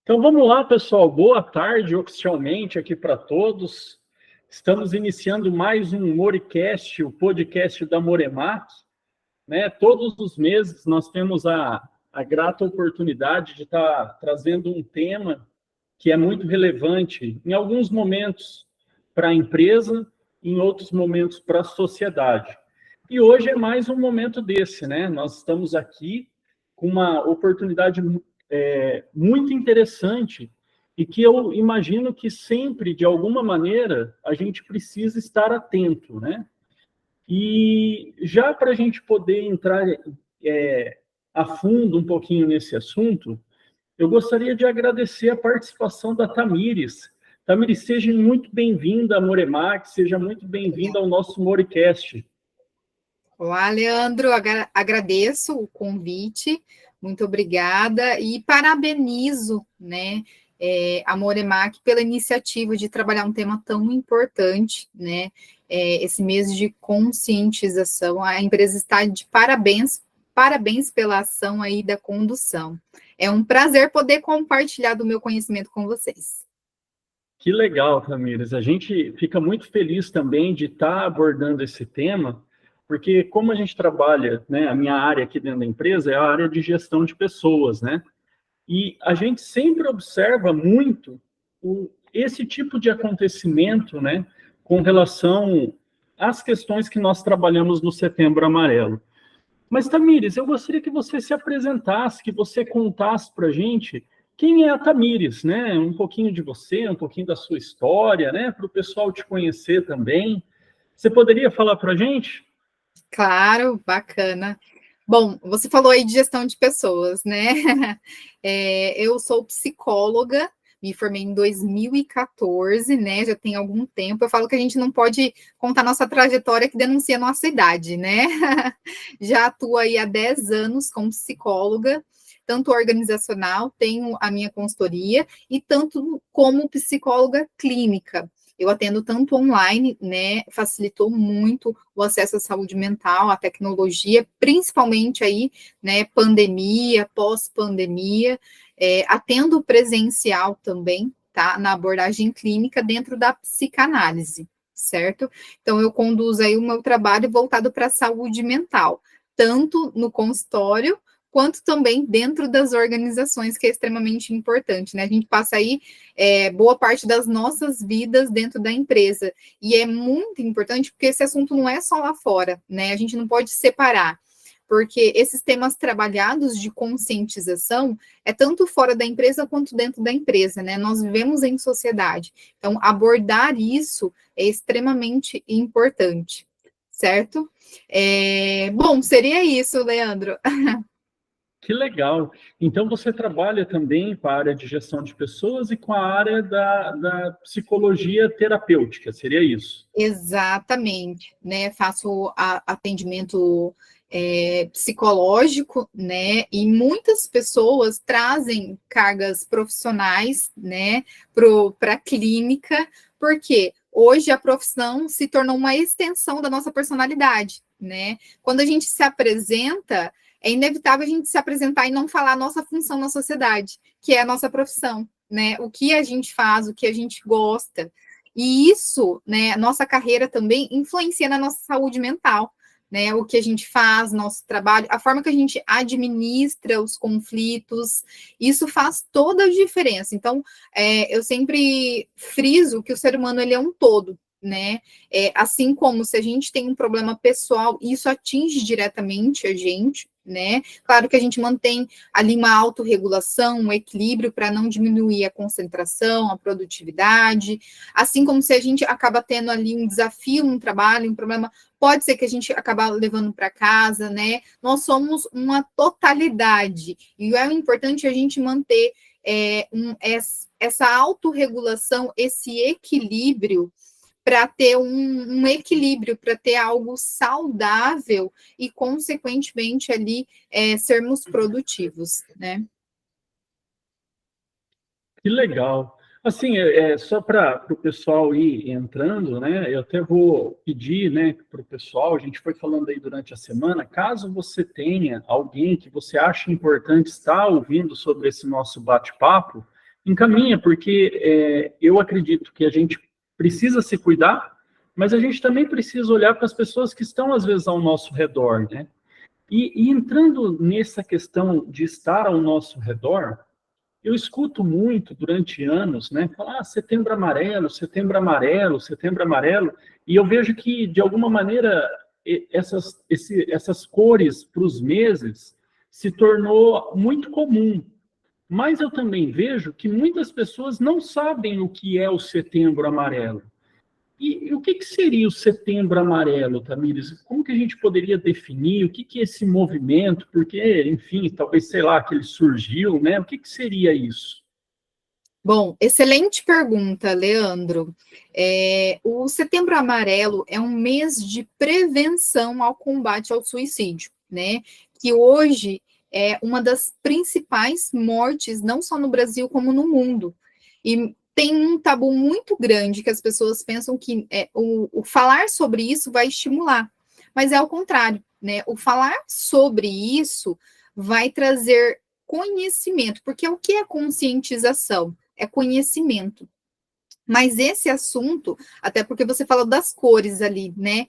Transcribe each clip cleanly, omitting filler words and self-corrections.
Então vamos lá, pessoal. Boa tarde oficialmente aqui para todos. Estamos iniciando mais um Moricast, o podcast da Moremac. Todos os meses nós temos a grata oportunidade de estar trazendo um tema que é muito relevante, em alguns momentos para a empresa, em outros momentos para a sociedade. E hoje é mais um momento desse, né? Nós estamos aqui com uma oportunidade muito interessante e que eu imagino que sempre, de alguma maneira, a gente precisa estar atento, né? E já para a gente poder entrar a fundo um pouquinho nesse assunto, eu gostaria de agradecer a participação da Tamires. Tamires, seja muito bem-vinda à Moremac, seja muito bem-vinda ao nosso Moricast. Olá, Leandro, agradeço o convite, muito obrigada e parabenizo, né, a Moremac pela iniciativa de trabalhar um tema tão importante, né, esse mês de conscientização. A empresa está de parabéns pela ação aí da condução. É um prazer poder compartilhar do meu conhecimento com vocês. Que legal, Tamires. A gente fica muito feliz também de estar abordando esse tema, porque como a gente trabalha, né, a minha área aqui dentro da empresa é a área de gestão de pessoas, né? E a gente sempre observa muito esse tipo de acontecimento, né, com relação às questões que nós trabalhamos no Setembro Amarelo. Mas, Tamires, eu gostaria que você se apresentasse, que você contasse para a gente quem é a Tamires, né? Um pouquinho de você, um pouquinho da sua história, né? Para o pessoal te conhecer também. Você poderia falar para a gente? Claro, bacana. Bom, você falou aí de gestão de pessoas, né? Eu sou psicóloga, me formei em 2014, né? Já tem algum tempo. Eu falo que a gente não pode contar nossa trajetória que denuncia a nossa idade, né? Já atuo aí há 10 anos como psicóloga, tanto organizacional, tenho a minha consultoria, e tanto como psicóloga clínica. Eu atendo tanto online, né? Facilitou muito o acesso à saúde mental, à tecnologia, principalmente aí, né? Pandemia, pós-pandemia. Atendo presencial também, tá? Na abordagem clínica dentro da psicanálise, certo? Então, eu conduzo aí o meu trabalho voltado para a saúde mental, tanto no consultório, quanto também dentro das organizações, que é extremamente importante, né? A gente passa aí boa parte das nossas vidas dentro da empresa, e é muito importante porque esse assunto não é só lá fora, né? A gente não pode separar, porque esses temas trabalhados de conscientização é tanto fora da empresa quanto dentro da empresa, né? Nós vivemos em sociedade, então abordar isso é extremamente importante, certo? Bom, seria isso, Leandro. Que legal. Então, você trabalha também com a área de gestão de pessoas e com a área da psicologia terapêutica, seria isso? Exatamente, né? Faço atendimento psicológico, né? E muitas pessoas trazem cargas profissionais, né, para a clínica, porque hoje a profissão se tornou uma extensão da nossa personalidade, né? Quando a gente se apresenta, é inevitável a gente se apresentar e não falar a nossa função na sociedade, que é a nossa profissão, né? O que a gente faz, o que a gente gosta. E isso, né, nossa carreira também influencia na nossa saúde mental, né? O que a gente faz, nosso trabalho, a forma que a gente administra os conflitos, isso faz toda a diferença. Então, eu sempre friso que o ser humano ele é um todo, né? Assim como se a gente tem um problema pessoal, isso atinge diretamente a gente, né? Claro que a gente mantém ali uma autorregulação, um equilíbrio para não diminuir a concentração, a produtividade, assim como se a gente acaba tendo ali um desafio no trabalho, um problema, pode ser que a gente acabe levando para casa, né? Nós somos uma totalidade, e é importante a gente manter essa autorregulação, esse equilíbrio, para ter um equilíbrio, para ter algo saudável e, consequentemente, ali sermos produtivos, né? Que legal. Assim, só para o pessoal ir entrando, né? Eu até vou pedir, né, para o pessoal, a gente foi falando aí durante a semana, caso você tenha alguém que você acha importante estar ouvindo sobre esse nosso bate-papo, encaminha, porque eu acredito que a gente precisa se cuidar, mas a gente também precisa olhar para as pessoas que estão, às vezes, ao nosso redor, né? E entrando nessa questão de estar ao nosso redor, eu escuto muito durante anos, né? Falar setembro amarelo, setembro amarelo, setembro amarelo, e eu vejo que, de alguma maneira, essas cores para os meses se tornou muito comum. Mas eu também vejo que muitas pessoas não sabem o que é o setembro amarelo. E o que seria o setembro amarelo, Tamires? Como que a gente poderia definir? O que é esse movimento? Porque, enfim, talvez, sei lá, que ele surgiu, né? O que seria isso? Bom, excelente pergunta, Leandro. O Setembro Amarelo é um mês de prevenção ao combate ao suicídio, né? Que hoje é uma das principais mortes, não só no Brasil, como no mundo. E tem um tabu muito grande que as pessoas pensam que o falar sobre isso vai estimular, mas é ao contrário, né? O falar sobre isso vai trazer conhecimento, porque o que é conscientização? É conhecimento. Mas esse assunto, até porque você fala das cores ali, né?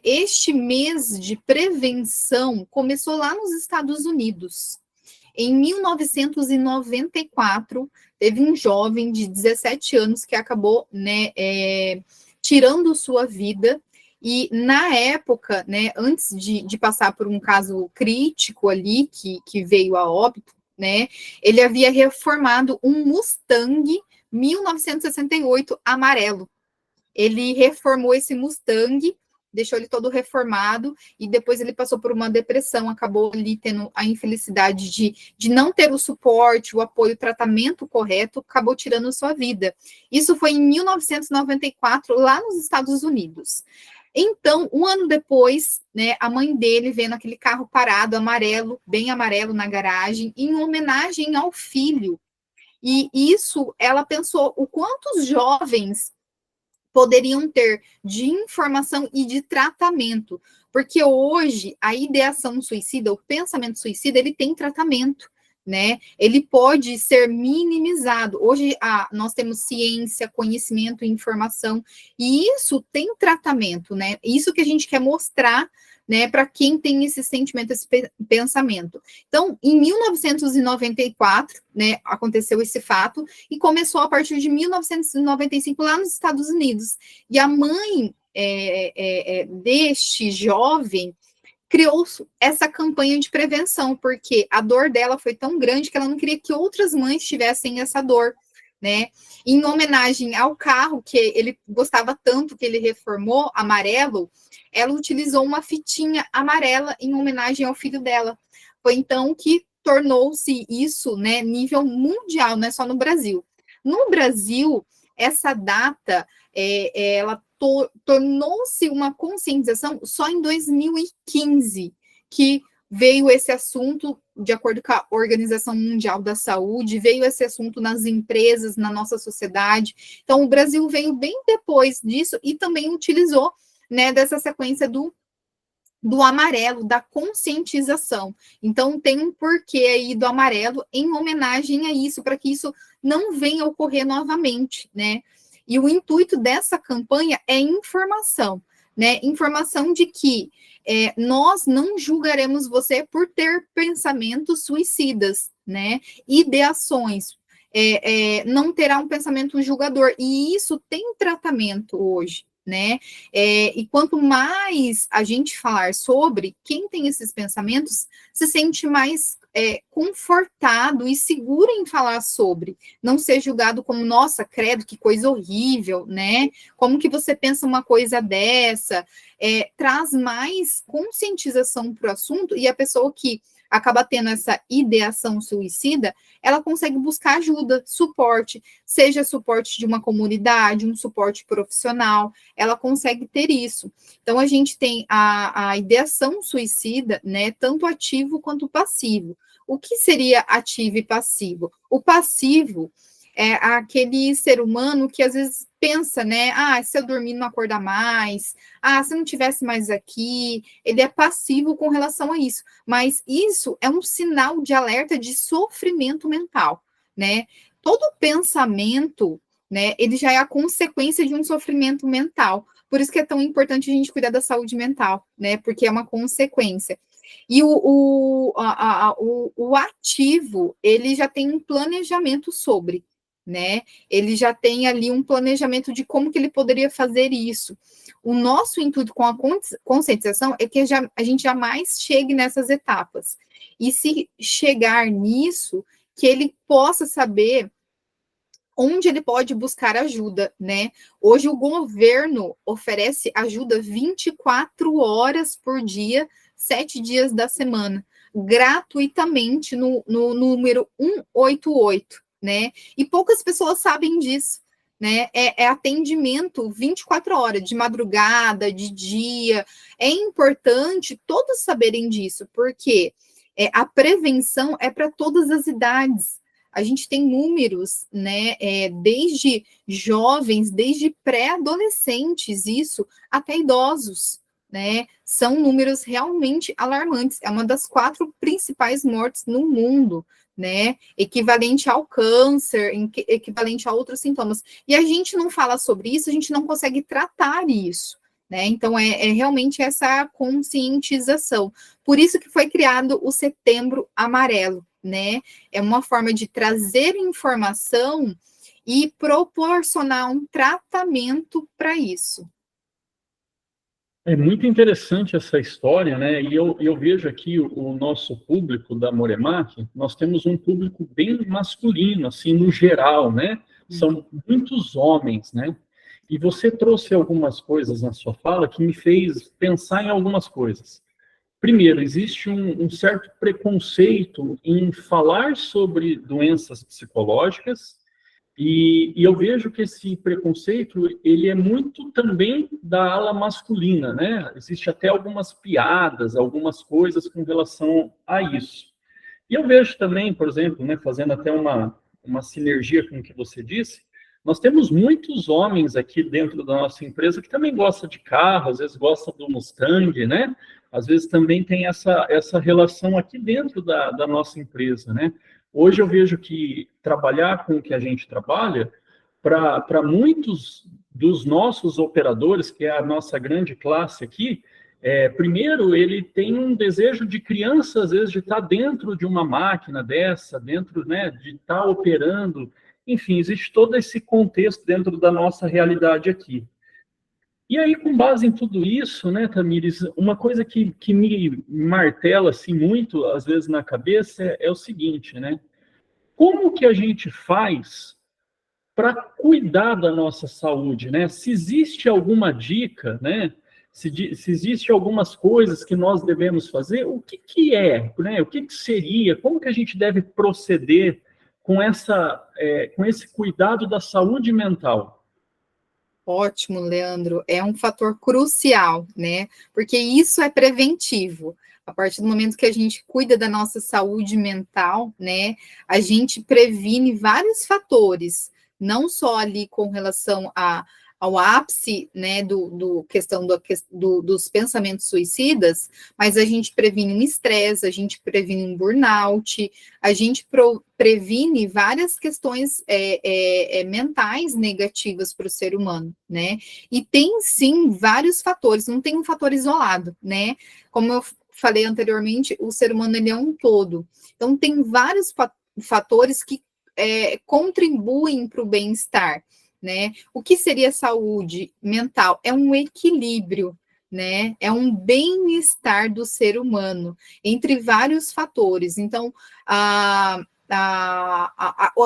Este mês de prevenção começou lá nos Estados Unidos. Em 1994, teve um jovem de 17 anos que acabou, né, tirando sua vida. E na época, né, antes de passar por um caso crítico ali, que veio a óbito, né, ele havia reformado um Mustang 1968 amarelo. Ele reformou esse Mustang, deixou ele todo reformado, e depois ele passou por uma depressão, acabou ali tendo a infelicidade de não ter o suporte, o apoio, o tratamento correto, acabou tirando sua vida. Isso foi em 1994, lá nos Estados Unidos. Então, um ano depois, né, a mãe dele vendo aquele carro parado, amarelo, bem amarelo na garagem, em homenagem ao filho. E isso, ela pensou o quanto os jovens poderiam ter de informação e de tratamento, porque hoje a ideação suicida, o pensamento suicida, ele tem tratamento, né? Ele pode ser minimizado. Hoje nós temos ciência, conhecimento e informação, e isso tem tratamento, né? Isso que a gente quer mostrar, né, para quem tem esse sentimento, esse pensamento. Então, em 1994, né, aconteceu esse fato, e começou a partir de 1995 lá nos Estados Unidos. E a mãe deste jovem criou essa campanha de prevenção, porque a dor dela foi tão grande que ela não queria que outras mães tivessem essa dor, né? Em homenagem ao carro que ele gostava tanto, que ele reformou, amarelo, ela utilizou uma fitinha amarela em homenagem ao filho dela. Foi então que tornou-se isso, né, nível mundial, não é só no Brasil. No Brasil, essa data, ela tornou-se uma conscientização só em 2015, que veio esse assunto, de acordo com a Organização Mundial da Saúde, veio esse assunto nas empresas, na nossa sociedade. Então, o Brasil veio bem depois disso e também utilizou, né, dessa sequência do amarelo, da conscientização. Então, tem um porquê aí do amarelo em homenagem a isso, para que isso não venha a ocorrer novamente, né? E o intuito dessa campanha é informação, né? Informação de que nós não julgaremos você por ter pensamentos suicidas, né? Ideações. Não terá um pensamento julgador. E isso tem tratamento hoje, né? E quanto mais a gente falar sobre, quem tem esses pensamentos se sente mais confortado e seguro em falar sobre, não ser julgado como, nossa, credo, que coisa horrível, né? Como que você pensa uma coisa dessa? Traz mais conscientização para o assunto, e a pessoa que acaba tendo essa ideação suicida, ela consegue buscar ajuda, suporte, seja suporte de uma comunidade, um suporte profissional, ela consegue ter isso. Então, a gente tem a ideação suicida, né, tanto ativo quanto passivo. O que seria ativo e passivo? O passivo é aquele ser humano que às vezes pensa, né? Se eu dormir não acordar mais, se eu não tivesse mais aqui, ele é passivo com relação a isso. Mas isso é um sinal de alerta de sofrimento mental, né? todo pensamento, né, ele já é a consequência de um sofrimento mental. Por isso que é tão importante a gente cuidar da saúde mental, né? Porque é uma consequência. E o ativo, ele já tem um planejamento sobre, né? Ele já tem ali um planejamento de como que ele poderia fazer isso. O nosso intuito com a conscientização é que a gente jamais chegue nessas etapas. E se chegar nisso, que ele possa saber onde ele pode buscar ajuda, né? Hoje o governo oferece ajuda 24 horas por dia, 7 dias da semana, gratuitamente no número 188, né? E poucas pessoas sabem disso, né? É atendimento 24 horas, de madrugada, de dia. É importante todos saberem disso, porque a prevenção é para todas as idades. A gente tem números, né, desde jovens, desde pré-adolescentes, isso, até idosos, né, são números realmente alarmantes, é uma das 4 principais mortes no mundo, né, equivalente ao câncer, equivalente a outros sintomas, e a gente não fala sobre isso, a gente não consegue tratar isso, né, então é realmente essa conscientização, por isso que foi criado o Setembro Amarelo, né? É uma forma de trazer informação e proporcionar um tratamento para isso. É muito interessante essa história, né? E eu vejo aqui o nosso público da Moremac, nós temos um público bem masculino, assim, no geral, né? São muitos homens, né? E você trouxe algumas coisas na sua fala que me fez pensar em algumas coisas. Primeiro, existe um certo preconceito em falar sobre doenças psicológicas e eu vejo que esse preconceito, ele é muito também da ala masculina, né? Existe até algumas piadas, algumas coisas com relação a isso. E eu vejo também, por exemplo, né, fazendo até uma sinergia com o que você disse, nós temos muitos homens aqui dentro da nossa empresa que também gostam de carro, às vezes gostam do Mustang, né? Às vezes também tem essa relação aqui dentro da nossa empresa, né? Hoje eu vejo que trabalhar com o que a gente trabalha, para muitos dos nossos operadores, que é a nossa grande classe aqui, primeiro, ele tem um desejo de criança, às vezes, de estar dentro de uma máquina dessa, dentro, né, de estar operando. Enfim, existe todo esse contexto dentro da nossa realidade aqui. E aí, com base em tudo isso, né, Tamires, uma coisa que me martela assim, muito, às vezes, na cabeça é o seguinte, né? Como que a gente faz para cuidar da nossa saúde, né? Se existe alguma dica, né? Se existe algumas coisas que nós devemos fazer, o que é, né? O que seria? Como que a gente deve proceder com esse cuidado da saúde mental? Ótimo, Leandro. É um fator crucial, né? Porque isso é preventivo. A partir do momento que a gente cuida da nossa saúde mental, né, a gente previne vários fatores, não só ali com relação ao ápice, né, do questão dos pensamentos suicidas, mas a gente previne um estresse, a gente previne um burnout, a gente previne várias questões mentais negativas para o ser humano, né? E tem sim vários fatores, não tem um fator isolado, né? Como eu falei anteriormente, o ser humano ele é um todo. Então tem vários fatores que contribuem para o bem-estar, né? O que seria saúde mental? É um equilíbrio, né? É um bem-estar do ser humano entre vários fatores. Então, a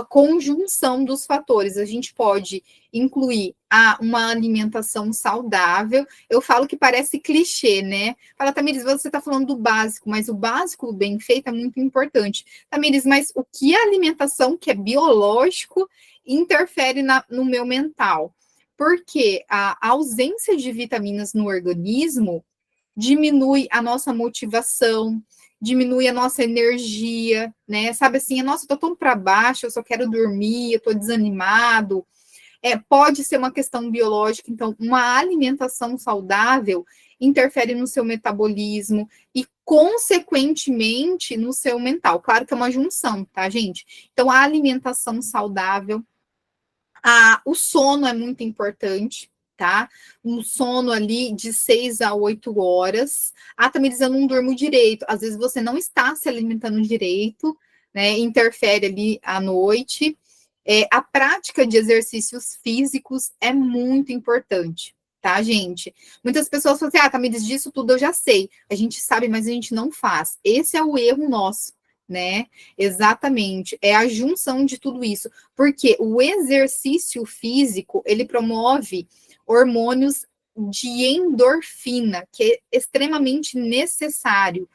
conjunção dos fatores, a gente pode incluir uma alimentação saudável. Eu falo que parece clichê, né? Fala, Tamires, você está falando do básico, mas o básico bem feito é muito importante. Tamires, mas o que a alimentação, que é biológico, interfere no meu mental? Porque a ausência de vitaminas no organismo diminui a nossa motivação, diminui a nossa energia, né? Sabe assim, nossa, eu tô tão para baixo, eu só quero dormir, eu tô desanimado. Pode ser uma questão biológica, então, uma alimentação saudável, interfere no seu metabolismo e, consequentemente, no seu mental. Claro que é uma junção, tá, gente? Então, a alimentação saudável, o sono é muito importante, tá? Um sono ali de 6 a 8 horas. Tamires, eu não durmo direito. Às vezes você não está se alimentando direito, né? Interfere ali à noite. A prática de exercícios físicos é muito importante, tá, gente? Muitas pessoas falam assim, Tamires, disso tudo eu já sei. A gente sabe, mas a gente não faz. Esse é o erro nosso, né? Exatamente. É a junção de tudo isso. Porque o exercício físico, ele promove hormônios de endorfina, que é extremamente necessário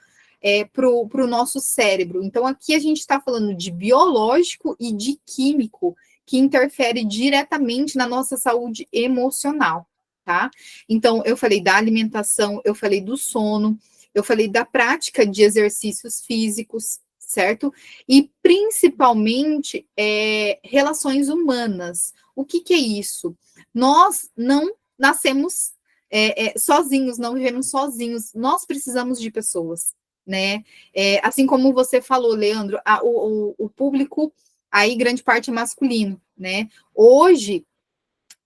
para o nosso cérebro. Então, aqui a gente está falando de biológico e de químico, que interfere diretamente na nossa saúde emocional, tá? Então, eu falei da alimentação, eu falei do sono, eu falei da prática de exercícios físicos, certo? E, principalmente, relações humanas. O que é isso? Nós não nascemos sozinhos, não vivemos sozinhos. Nós precisamos de pessoas, né? Assim como você falou, Leandro, o público, aí grande parte é masculino, né? Hoje,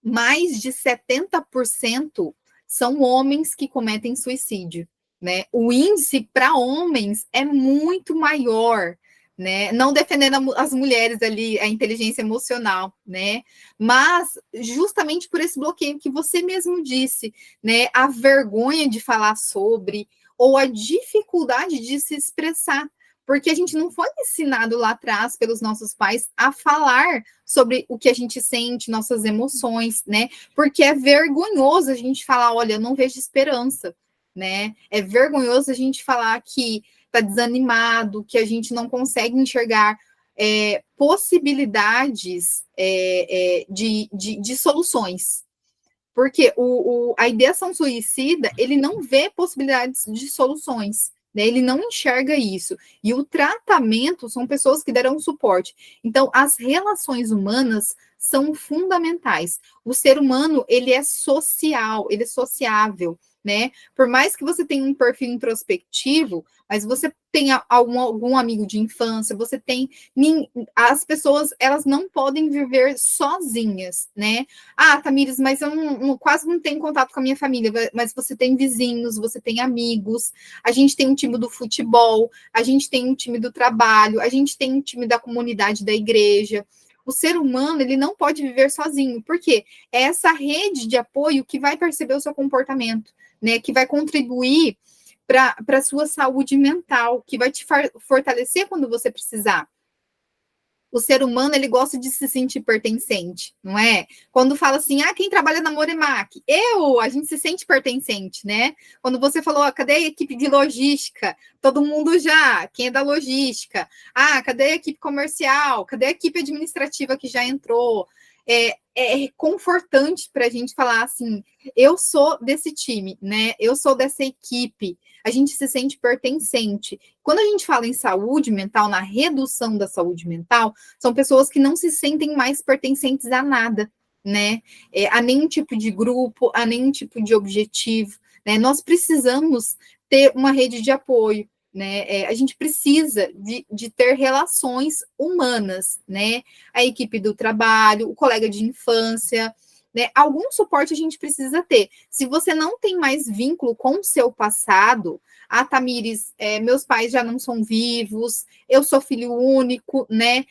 mais de 70% são homens que cometem suicídio, né? O índice para homens é muito maior, né? Não defendendo as mulheres ali, a inteligência emocional, né? Mas justamente por esse bloqueio que você mesmo disse, né? A vergonha de falar sobre, ou a dificuldade de se expressar, porque a gente não foi ensinado lá atrás pelos nossos pais a falar sobre o que a gente sente, nossas emoções, né? Porque é vergonhoso a gente falar, olha, eu não vejo esperança, né? É vergonhoso a gente falar que tá desanimado, que a gente não consegue enxergar possibilidades de soluções. Porque a ideação suicida, ele não vê possibilidades de soluções, né? Ele não enxerga isso. E o tratamento são pessoas que deram suporte. Então, as relações humanas são fundamentais. O ser humano, ele é social, ele é sociável, né? Por mais que você tenha um perfil introspectivo, mas você tenha algum amigo de infância, você tem... As pessoas, elas não podem viver sozinhas, né? Tamires, mas eu quase não tenho contato com a minha família, mas você tem vizinhos, você tem amigos, a gente tem um time do futebol, a gente tem um time do trabalho, a gente tem um time da comunidade da igreja. O ser humano, ele não pode viver sozinho, porque é essa rede de apoio que vai perceber o seu comportamento, né? Que vai contribuir para a sua saúde mental, que vai te fortalecer quando você precisar. O ser humano, ele gosta de se sentir pertencente, não é? Quando fala assim, quem trabalha na Moremac? A gente se sente pertencente, né? Quando você falou, cadê a equipe de logística? Todo mundo já, quem é da logística? Cadê a equipe comercial? Cadê a equipe administrativa que já entrou? É confortante para a gente falar assim, eu sou desse time, né? Eu sou dessa equipe. A gente se sente pertencente. Quando a gente fala em saúde mental, na redução da saúde mental, são pessoas que não se sentem mais pertencentes a nada, né? A nenhum tipo de grupo, a nenhum tipo de objetivo, né? Nós precisamos ter uma rede de apoio, né? A gente precisa de ter relações humanas, né? A equipe do trabalho, o colega de infância, né? Algum suporte a gente precisa ter. Se você não tem mais vínculo com o seu passado, Tamires, meus pais já não são vivos, eu sou filho único, né?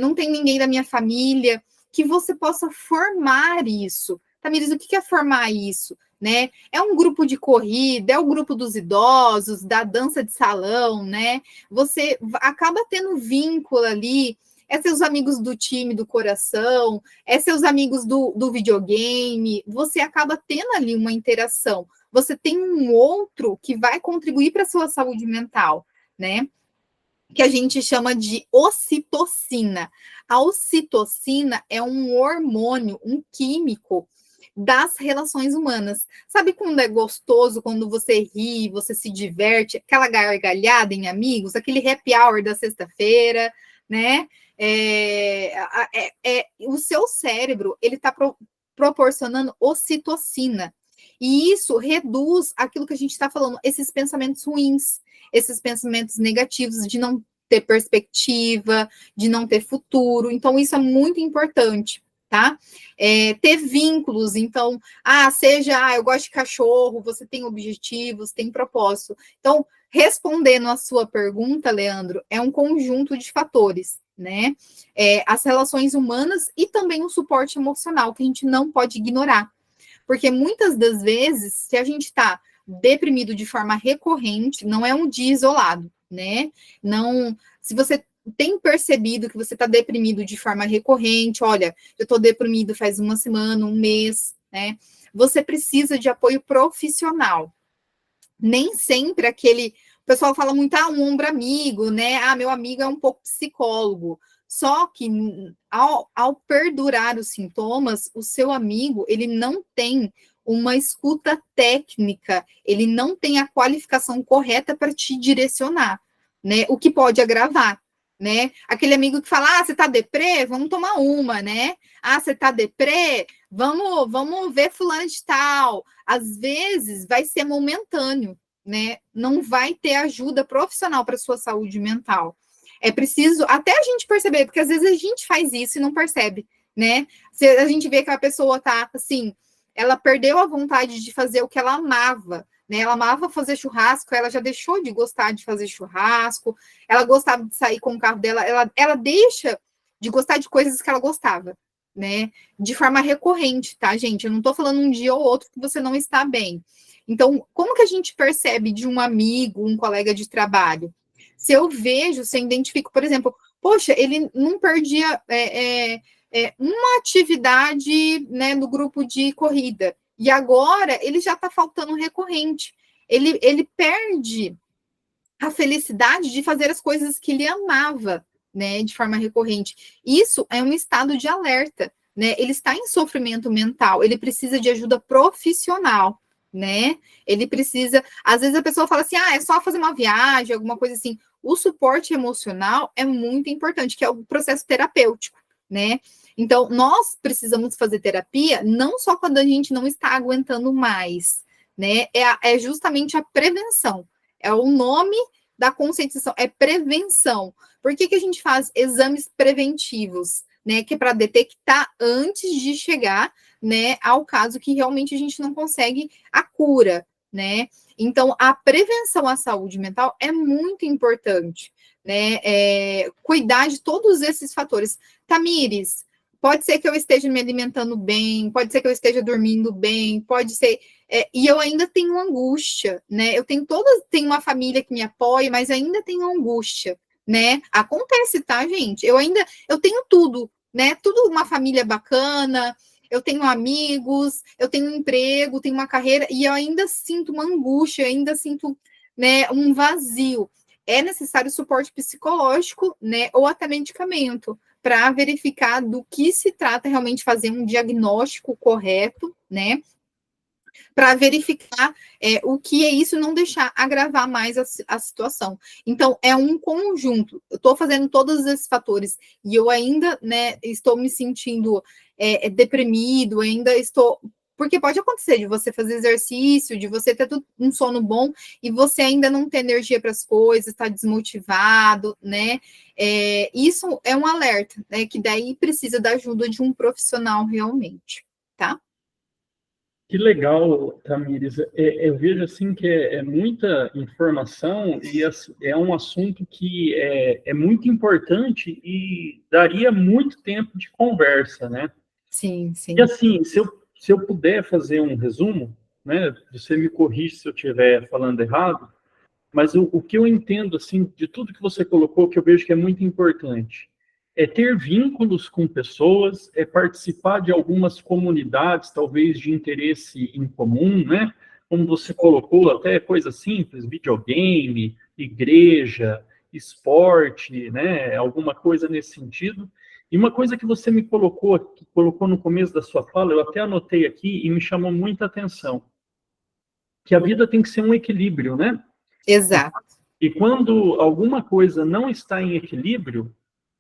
Não tem ninguém da minha família, que você possa formar isso. Tamires, o que é formar isso? Né? É um grupo de corrida, é o grupo dos idosos, da dança de salão, né? Você acaba tendo vínculo ali, seus amigos do time do coração, seus amigos do videogame, você acaba tendo ali uma interação. Você tem um outro que vai contribuir para a sua saúde mental, né? Que a gente chama de ocitocina. A ocitocina é um hormônio, um químico das relações humanas. Sabe quando é gostoso, quando você ri, você se diverte, aquela gargalhada em amigos, aquele happy hour da sexta-feira, né? O seu cérebro, ele está proporcionando ocitocina. E isso reduz aquilo que a gente está falando, esses pensamentos ruins, esses pensamentos negativos de não ter perspectiva, de não ter futuro. Então, isso é muito importante, tá? Ter vínculos, então, eu gosto de cachorro, você tem objetivos, tem propósito. Então, respondendo a sua pergunta, Leandro, é um conjunto de fatores, né? As relações humanas e também o suporte emocional, que a gente não pode ignorar. Porque muitas das vezes, se a gente está deprimido de forma recorrente, não é um dia isolado, né? Não, se você tem percebido que você está deprimido de forma recorrente, olha, eu estou deprimido faz uma semana, um mês, né? Você precisa de apoio profissional. Nem sempre o pessoal fala muito, um ombro amigo, né? Meu amigo é um pouco psicólogo. Só que ao perdurar os sintomas, o seu amigo, ele não tem uma escuta técnica, ele não tem a qualificação correta para te direcionar, né? O que pode agravar, né? Aquele amigo que fala, você tá deprê? Vamos tomar uma, né? Você tá deprê? Vamos ver fulano de tal. Às vezes vai ser momentâneo, né? Não vai ter ajuda profissional para sua saúde mental. É preciso até a gente perceber, porque às vezes a gente faz isso e não percebe, né? Se a gente vê que a pessoa tá assim, ela perdeu a vontade de fazer o que ela amava, né? Ela amava fazer churrasco, ela já deixou de gostar de fazer churrasco, ela gostava de sair com o carro dela, ela deixa de gostar de coisas que ela gostava, né? De forma recorrente, tá, gente? Eu não tô falando um dia ou outro que você não está bem. Então, como que a gente percebe de um amigo, um colega de trabalho? Se eu vejo, se eu identifico, por exemplo, poxa, ele não perdia uma atividade, né, no grupo de corrida, e agora ele já está faltando recorrente. Ele perde a felicidade de fazer as coisas que ele amava, né, de forma recorrente. Isso é um estado de alerta, né? Ele está em sofrimento mental, ele precisa de ajuda profissional, né? Ele precisa, às vezes a pessoa fala assim, é só fazer uma viagem, alguma coisa assim. O suporte emocional é muito importante, que é o processo terapêutico, né? Então, nós precisamos fazer terapia não só quando a gente não está aguentando mais, né? É justamente a prevenção. É o nome da conscientização, é prevenção. Por que a gente faz exames preventivos, né? Que é para detectar antes de chegar, né, ao caso que realmente a gente não consegue a cura, né? Então, a prevenção à saúde mental é muito importante, né? Cuidar de todos esses fatores. Tamires, pode ser que eu esteja me alimentando bem, pode ser que eu esteja dormindo bem, pode ser. E eu ainda tenho angústia, né? Eu tenho uma família que me apoia, mas ainda tenho angústia, né? Acontece, tá, gente? Eu tenho tudo, né? Tudo uma família bacana, eu tenho amigos, eu tenho um emprego, tenho uma carreira, e eu ainda sinto uma angústia, eu ainda sinto, né, um vazio. É necessário suporte psicológico, né, ou até medicamento, para verificar do que se trata realmente, fazer um diagnóstico correto, né, para verificar o que é isso, não deixar agravar mais a situação. Então, é um conjunto. Eu estou fazendo todos esses fatores e eu ainda, né, estou me sentindo deprimido, ainda estou. Porque pode acontecer de você fazer exercício, de você ter um sono bom e você ainda não ter energia para as coisas, está desmotivado, né? Isso é um alerta, né? Que daí precisa da ajuda de um profissional realmente, tá? Que legal, Tamires. Eu vejo assim que é muita informação e é um assunto que é muito importante e daria muito tempo de conversa, né? Sim, sim. E assim, se eu puder fazer um resumo, né? Você me corrige se eu estiver falando errado, mas o que eu entendo assim de tudo que você colocou, que eu vejo que é muito importante, é ter vínculos com pessoas, é participar de algumas comunidades, talvez de interesse em comum, né? Como você colocou, até coisa simples, videogame, igreja, esporte, né? Alguma coisa nesse sentido. E uma coisa que você me colocou no começo da sua fala, eu até anotei aqui e me chamou muita atenção, que a vida tem que ser um equilíbrio, né? Exato. E quando alguma coisa não está em equilíbrio,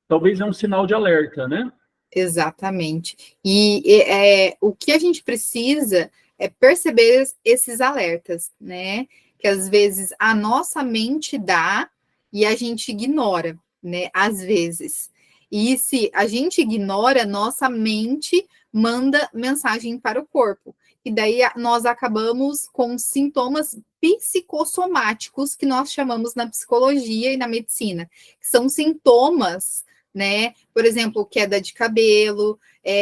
talvez é um sinal de alerta, né? Exatamente. E o que a gente precisa é perceber esses alertas, né? Que às vezes a nossa mente dá e a gente ignora, né? Às vezes. E se a gente ignora, nossa mente manda mensagem para o corpo. E daí nós acabamos com sintomas psicossomáticos que nós chamamos na psicologia e na medicina, que são sintomas, né? Por exemplo, queda de cabelo,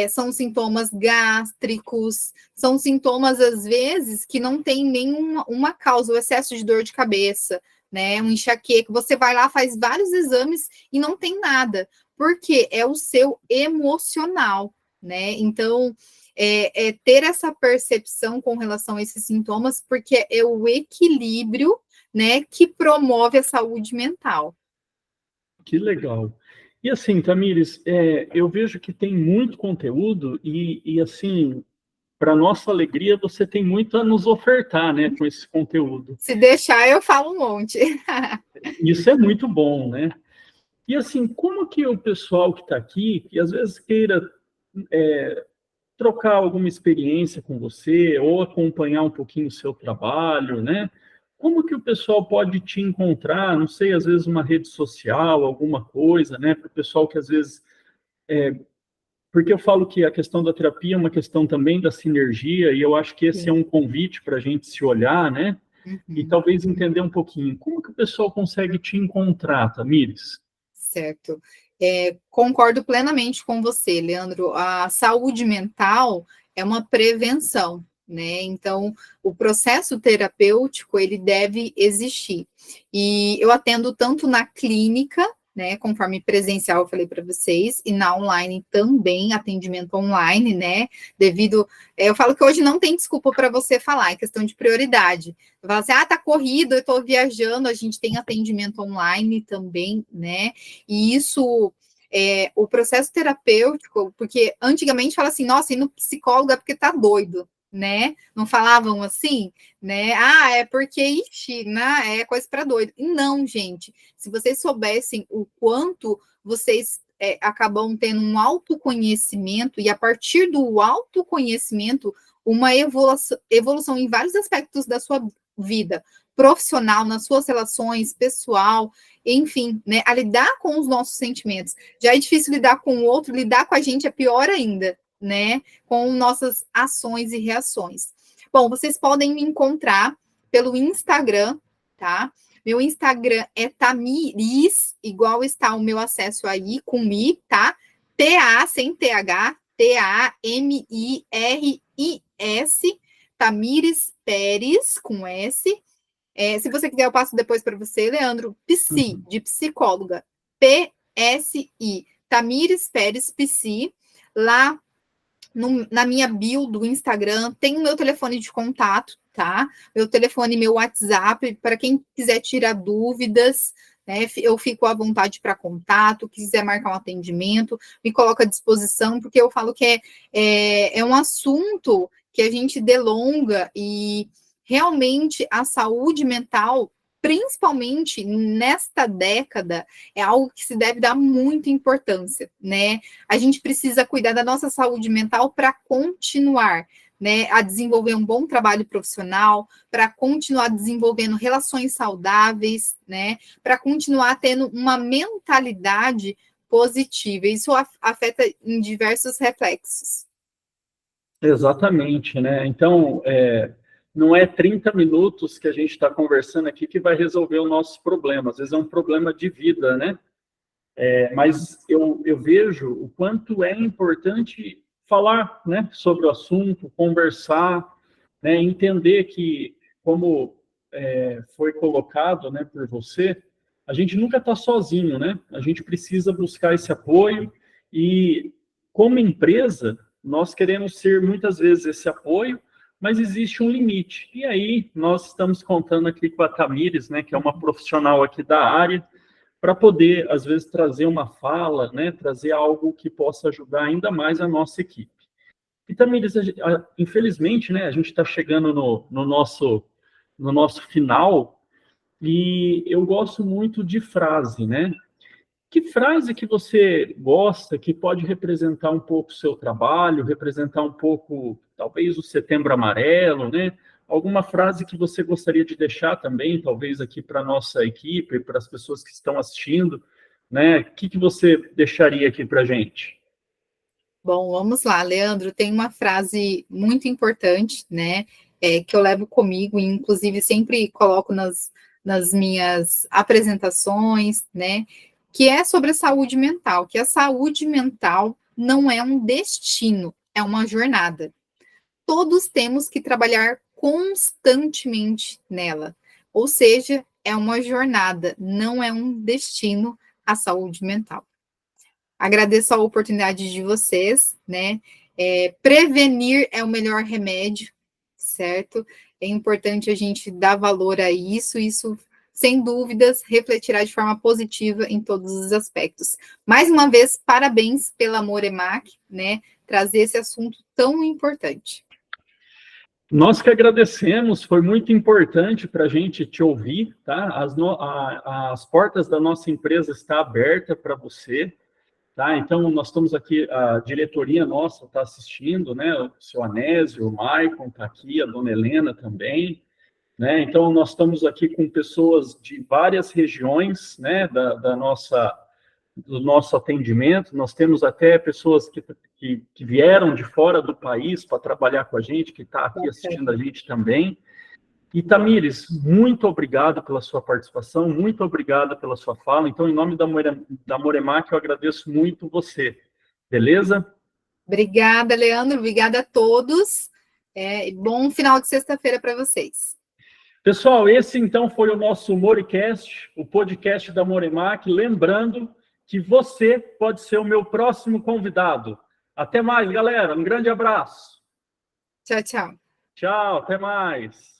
são sintomas gástricos, são sintomas, às vezes, que não tem nenhuma causa, o excesso de dor de cabeça, né? Um enxaqueca, você vai lá, faz vários exames e não tem nada, porque é o seu emocional, né? Então, ter essa percepção com relação a esses sintomas, porque é o equilíbrio, né, que promove a saúde mental. Que legal. E assim, Tamires, eu vejo que tem muito conteúdo e assim, para nossa alegria, você tem muito a nos ofertar, né, com esse conteúdo. Se deixar, eu falo um monte. Isso é muito bom, né? E assim, como que o pessoal que está aqui, que às vezes queira trocar alguma experiência com você ou acompanhar um pouquinho o seu trabalho, né? Como que o pessoal pode te encontrar? Não sei, às vezes uma rede social, alguma coisa, né? Para o pessoal que às vezes porque eu falo que a questão da terapia é uma questão também da sinergia, e eu acho que esse é um convite para a gente se olhar, né? E talvez entender um pouquinho. Como que o pessoal consegue te encontrar, Tamires? Certo. Concordo plenamente com você, Leandro. A saúde mental é uma prevenção, né? Então, o processo terapêutico, ele deve existir. E eu atendo tanto na clínica, né, conforme presencial eu falei para vocês, e na online também, atendimento online, né, devido, eu falo que hoje não tem desculpa para você falar, é questão de prioridade. Eu falo assim, tá corrido, eu estou viajando, a gente tem atendimento online também, né, e isso, o processo terapêutico, porque antigamente fala assim, nossa, ir no psicólogo é porque tá doido, né? Não falavam assim, né? É porque, ixi, né? É coisa para doido. E não, gente. Se vocês soubessem o quanto vocês acabam tendo um autoconhecimento, e a partir do autoconhecimento, uma evolução em vários aspectos da sua vida profissional, nas suas relações, pessoal, enfim, né? A lidar com os nossos sentimentos. Já é difícil lidar com o outro, lidar com a gente é pior ainda, né, com nossas ações e reações. Bom, vocês podem me encontrar pelo Instagram, tá? Meu Instagram é Tamiris, igual está o meu acesso aí, com Mi, tá? T-A, sem T-H, T-A-M-I-R-I-S, Tamires Pérez, com S. Se você quiser, eu passo depois para você, Leandro, Psi, de psicóloga, P-S-I, Tamires Pérez, Psi. Lá na minha bio do Instagram, tem o meu telefone de contato, tá? Meu telefone, meu WhatsApp, para quem quiser tirar dúvidas, né? Eu fico à vontade para contato, quiser marcar um atendimento, me coloco à disposição, porque eu falo que é um assunto que a gente delonga e realmente a saúde mental, principalmente nesta década, é algo que se deve dar muita importância, né? A gente precisa cuidar da nossa saúde mental para continuar, né, a desenvolver um bom trabalho profissional, para continuar desenvolvendo relações saudáveis, né, para continuar tendo uma mentalidade positiva. Isso afeta em diversos reflexos. Exatamente, né? Então, não é 30 minutos que a gente está conversando aqui que vai resolver o nosso problema. Às vezes é um problema de vida, né? Mas eu vejo o quanto é importante falar, né, sobre o assunto, conversar, né, entender que, como foi colocado, né, por você, a gente nunca está sozinho, né? A gente precisa buscar esse apoio e, como empresa, nós queremos ser muitas vezes esse apoio, mas existe um limite. E aí nós estamos contando aqui com a Tamires, né, que é uma profissional aqui da área, para poder, às vezes, trazer uma fala, né, trazer algo que possa ajudar ainda mais a nossa equipe. E também, infelizmente, né, a gente está chegando no nosso final, e eu gosto muito de frase, né, Que frase que você gosta, que pode representar um pouco o seu trabalho, representar um pouco, talvez, o Setembro Amarelo, né? Alguma frase que você gostaria de deixar também, talvez aqui para a nossa equipe, para as pessoas que estão assistindo, né? O que você deixaria aqui para a gente? Bom, vamos lá, Leandro. Tem uma frase muito importante, né? Que eu levo comigo, e inclusive sempre coloco nas minhas apresentações, né? Que é sobre a saúde mental, que a saúde mental não é um destino, é uma jornada. Todos temos que trabalhar constantemente nela. Ou seja, é uma jornada, não é um destino a saúde mental. Agradeço a oportunidade de vocês, né? Prevenir é o melhor remédio, certo? É importante a gente dar valor a isso, sem dúvidas, refletirá de forma positiva em todos os aspectos. Mais uma vez, parabéns pela Moremac, né? Trazer esse assunto tão importante. Nós que agradecemos, foi muito importante para a gente te ouvir, tá? As portas da nossa empresa estão abertas para você, tá? Então, nós estamos aqui, a diretoria nossa está assistindo, né? O seu Anésio, o Maicon está aqui, a dona Helena também, né? Então, nós estamos aqui com pessoas de várias regiões, né? Do nosso atendimento. Nós temos até pessoas que vieram de fora do país para trabalhar com a gente, que está aqui assistindo a gente também. E, Tamires, muito obrigado pela sua participação, muito obrigado pela sua fala. Então, em nome da Moremac, eu agradeço muito você. Beleza? Obrigada, Leandro. Obrigada a todos. Bom final de sexta-feira para vocês. Pessoal, esse então foi o nosso Moricast, o podcast da Moremac. Lembrando que você pode ser o meu próximo convidado. Até mais, galera. Um grande abraço. Tchau, tchau. Tchau, até mais.